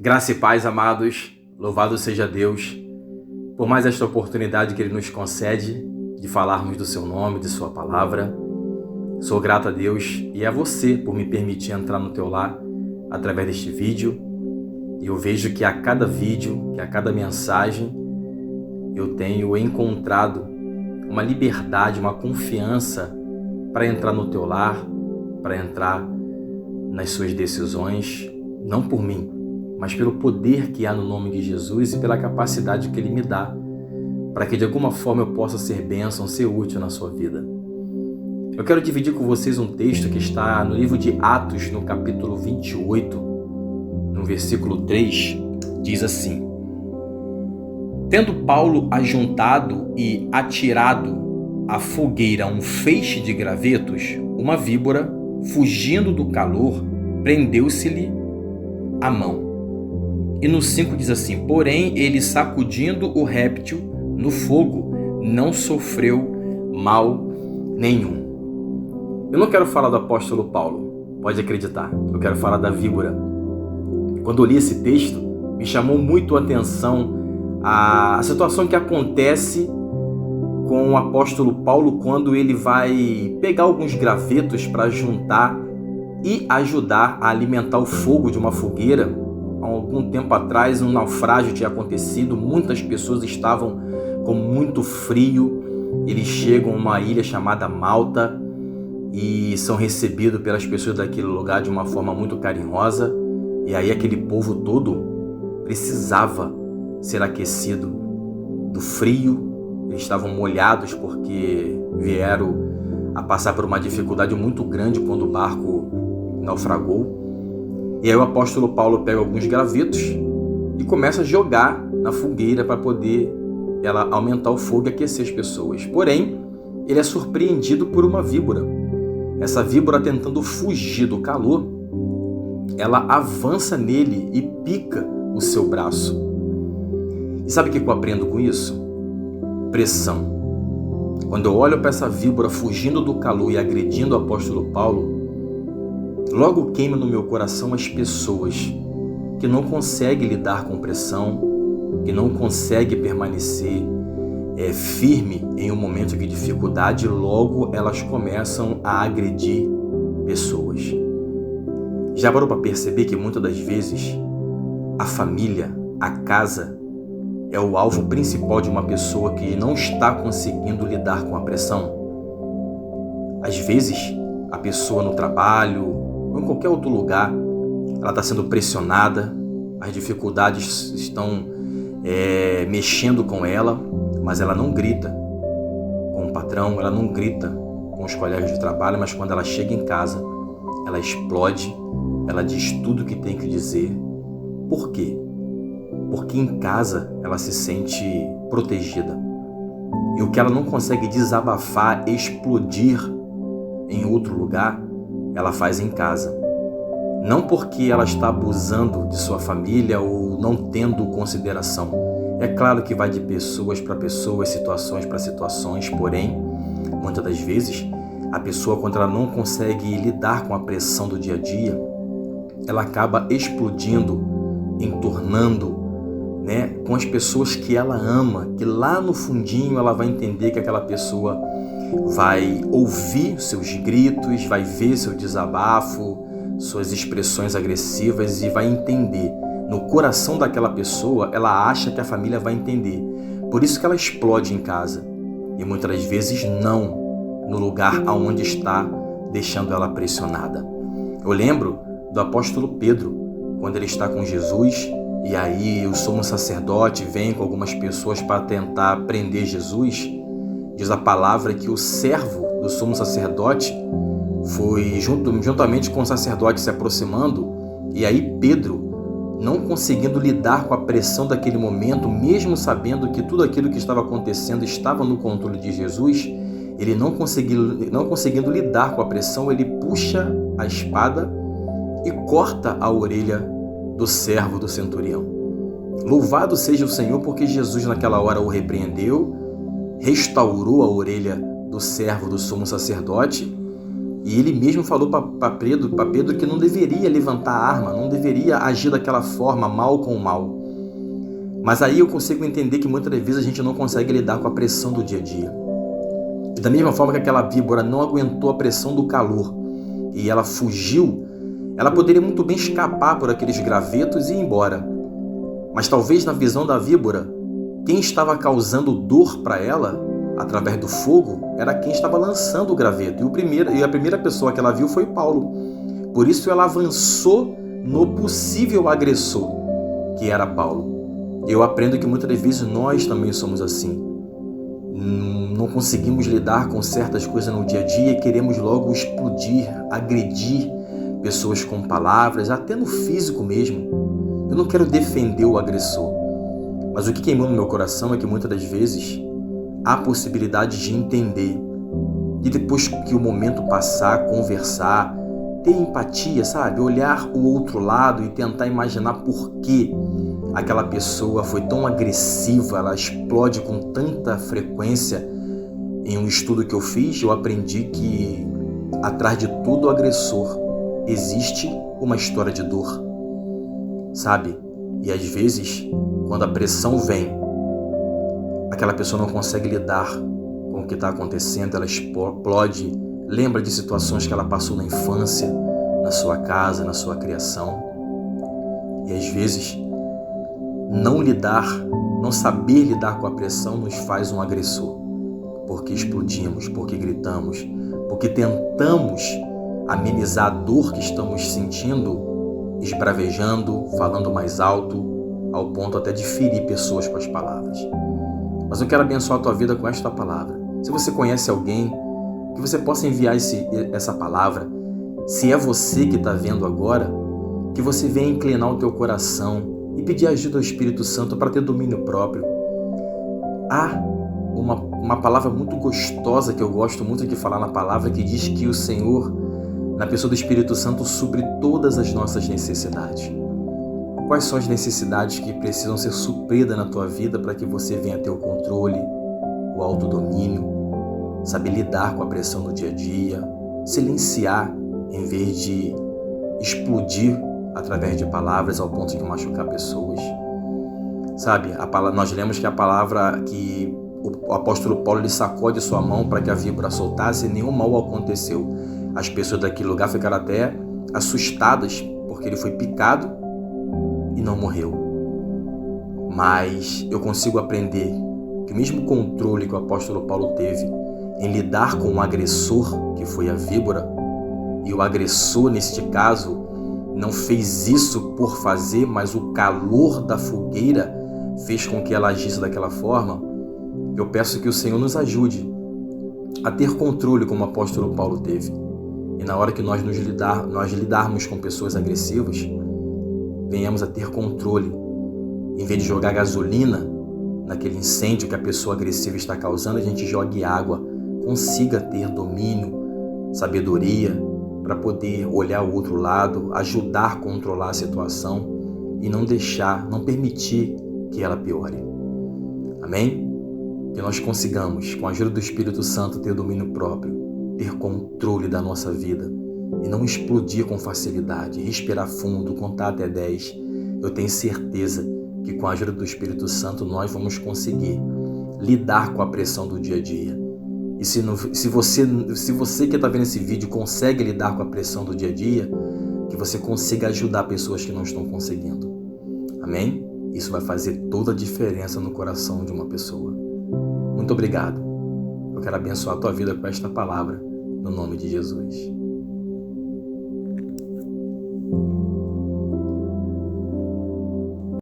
Graça e paz, amados, louvado seja Deus por mais esta oportunidade que Ele nos concede de falarmos do Seu nome, de Sua palavra. Sou grato a Deus e a você por me permitir entrar no teu lar através deste vídeo. E eu vejo que a cada vídeo, que a cada mensagem, eu tenho encontrado uma liberdade, uma confiança para entrar no teu lar, para entrar nas suas decisões, não por mim, mas pelo poder que há no nome de Jesus e pela capacidade que Ele me dá, para que de alguma forma eu possa ser bênção, ser útil na sua vida. Eu quero dividir com vocês um texto que está no livro de Atos, no capítulo 28, no versículo 3, diz assim: Tendo Paulo ajuntado e atirado à fogueira um feixe de gravetos, uma víbora, fugindo do calor, prendeu-se-lhe a mão. E no 5 diz assim: Porém, ele sacudindo o réptil no fogo, não sofreu mal nenhum. Eu não quero falar do apóstolo Paulo, pode acreditar. Eu quero falar da víbora. Quando eu li esse texto, me chamou muito a atenção a situação que acontece com o apóstolo Paulo quando ele vai pegar alguns gravetos para juntar e ajudar a alimentar o fogo de uma fogueira. Há algum tempo atrás, um naufrágio tinha acontecido, muitas pessoas estavam com muito frio. Eles chegam a uma ilha chamada Malta e são recebidos pelas pessoas daquele lugar de uma forma muito carinhosa. E aí aquele povo todo precisava ser aquecido do frio. Eles estavam molhados porque vieram a passar por uma dificuldade muito grande quando o barco naufragou. E aí o apóstolo Paulo pega alguns gravetos e começa a jogar na fogueira para poder ela aumentar o fogo e aquecer as pessoas. Porém, ele é surpreendido por uma víbora. Essa víbora, tentando fugir do calor, ela avança nele e pica o seu braço. E sabe o que eu aprendo com isso? Pressão. Quando eu olho para essa víbora fugindo do calor e agredindo o apóstolo Paulo, logo queima no meu coração as pessoas que não conseguem lidar com pressão, que não conseguem permanecer firme em um momento de dificuldade, logo elas começam a agredir pessoas. Já parou para perceber que muitas das vezes a família, a casa, é o alvo principal de uma pessoa que não está conseguindo lidar com a pressão? Às vezes, a pessoa no trabalho ou em qualquer outro lugar, ela está sendo pressionada, as dificuldades estão mexendo com ela, mas ela não grita com o patrão, ela não grita com os colegas de trabalho, mas quando ela chega em casa, ela explode, ela diz tudo o que tem que dizer. Por quê? Porque em casa ela se sente protegida. E o que ela não consegue desabafar, explodir em outro lugar, ela faz em casa. Não porque ela está abusando de sua família ou não tendo consideração. É claro que vai de pessoas para pessoas, situações para situações, porém, muitas das vezes, a pessoa, quando ela não consegue lidar com a pressão do dia a dia, ela acaba explodindo, entornando, com as pessoas que ela ama, que lá no fundinho ela vai entender que aquela pessoa vai ouvir seus gritos, vai ver seu desabafo, suas expressões agressivas e vai entender. No coração daquela pessoa, ela acha que a família vai entender. Por isso que ela explode em casa. E muitas das vezes não no lugar aonde está deixando ela pressionada. Eu lembro do apóstolo Pedro, quando ele está com Jesus, e aí o sumo sacerdote vem com algumas pessoas para tentar prender Jesus. Diz a palavra que o servo do sumo sacerdote foi juntamente com o sacerdote se aproximando, e aí Pedro, não conseguindo lidar com a pressão daquele momento, mesmo sabendo que tudo aquilo que estava acontecendo estava no controle de Jesus, ele não conseguindo lidar com a pressão, ele puxa a espada e corta a orelha do servo do centurião. Louvado seja o Senhor, porque Jesus naquela hora o repreendeu, restaurou a orelha do servo do sumo sacerdote E ele mesmo falou para Pedro que não deveria levantar a arma, não deveria agir daquela forma, mal com o mal. Mas aí eu consigo entender que muitas vezes a gente não consegue lidar com a pressão do dia a dia. E da mesma forma que aquela víbora não aguentou a pressão do calor e ela fugiu, ela poderia muito bem escapar por aqueles gravetos e ir embora. Mas talvez na visão da víbora, quem estava causando dor para ela, através do fogo, era quem estava lançando o graveto. E a primeira pessoa que ela viu foi Paulo. Por isso ela avançou no possível agressor, que era Paulo. Eu aprendo que muitas vezes nós também somos assim. Não conseguimos lidar com certas coisas no dia a dia e queremos logo explodir, agredir pessoas com palavras, até no físico mesmo. Eu não quero defender o agressor, mas o que queimou no meu coração é que muitas das vezes há possibilidade de entender e depois que o momento passar, conversar, ter empatia, sabe? Olhar o outro lado e tentar imaginar por que aquela pessoa foi tão agressiva, ela explode com tanta frequência. Em um estudo que eu fiz, eu aprendi que atrás de todo agressor existe uma história de dor, sabe? E às vezes, quando a pressão vem, aquela pessoa não consegue lidar com o que está acontecendo, ela explode, lembra de situações que ela passou na infância, na sua casa, na sua criação. E às vezes, não saber lidar com a pressão nos faz um agressor, porque explodimos, porque gritamos, porque tentamos amenizar a dor que estamos sentindo, esbravejando, falando mais alto, ao ponto até de ferir pessoas com as palavras. Mas eu quero abençoar a tua vida com esta palavra. Se você conhece alguém, que você possa enviar essa palavra. Se é você que está vendo agora, que você venha inclinar o teu coração e pedir ajuda ao Espírito Santo para ter domínio próprio. Há uma palavra muito gostosa que eu gosto muito de falar na palavra, que diz que o Senhor, na pessoa do Espírito Santo, supre todas as nossas necessidades. Quais são as necessidades que precisam ser supridas na tua vida para que você venha ter o controle, o autodomínio, saber lidar com a pressão do dia a dia, silenciar em vez de explodir através de palavras ao ponto de machucar pessoas. Sabe, nós lemos que a palavra que o apóstolo Paulo ele sacode sua mão para que a víbora soltasse e nenhum mal aconteceu. As pessoas daquele lugar ficaram até assustadas porque ele foi picado e não morreu. Mas eu consigo aprender que o mesmo controle que o apóstolo Paulo teve em lidar com o agressor, que foi a víbora, e o agressor, neste caso, não fez isso por fazer, mas o calor da fogueira fez com que ela agisse daquela forma. Eu peço que o Senhor nos ajude a ter controle como o apóstolo Paulo teve. E na hora que nós lidarmos com pessoas agressivas, venhamos a ter controle. Em vez de jogar gasolina naquele incêndio que a pessoa agressiva está causando, a gente jogue água. Consiga ter domínio, sabedoria, para poder olhar o outro lado, ajudar a controlar a situação e não permitir que ela piore. Amém? Que nós consigamos, com a ajuda do Espírito Santo, ter domínio próprio, ter controle da nossa vida e não explodir com facilidade, respirar fundo, contar até 10. Eu tenho certeza que com a ajuda do Espírito Santo nós vamos conseguir lidar com a pressão do dia a dia. E se você que está vendo esse vídeo consegue lidar com a pressão do dia a dia, que você consiga ajudar pessoas que não estão conseguindo. Amém? Isso vai fazer toda a diferença no coração de uma pessoa. Muito obrigado. Eu quero abençoar a tua vida com esta palavra, no nome de Jesus.